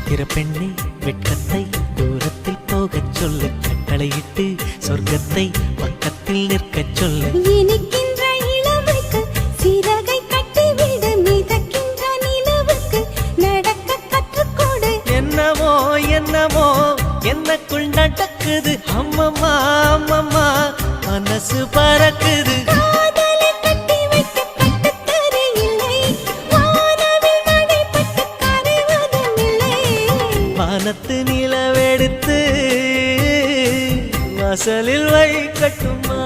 சித்திர பெண்ணே வெட்கத்தை தூரத்தில் போகச் சொல்லு, கட்டளையிட்டு சொர்க்கத்தை பக்கத்தில் நிற்கச் சொல்லு. இனிக்கின்ற இளமைக்கு சிறகை கட்டிவிடு, மிதக்கின்ற நிலவுக்கு நடக்க கற்றுக்கொடு. என்னவோ என்னவோ என்னக்குள் நடக்குது, அம்மம்மா அம்மம்மா மனசு பறக்குது. காதலை கட்டி வைக்க கட்டுத்தரை இல்லை, வானவில் மழைப்பட்டு கரைவதும் இல்லை. வானத்து நிலவெடுத்து வாசலில் வைக்கட்டுமா?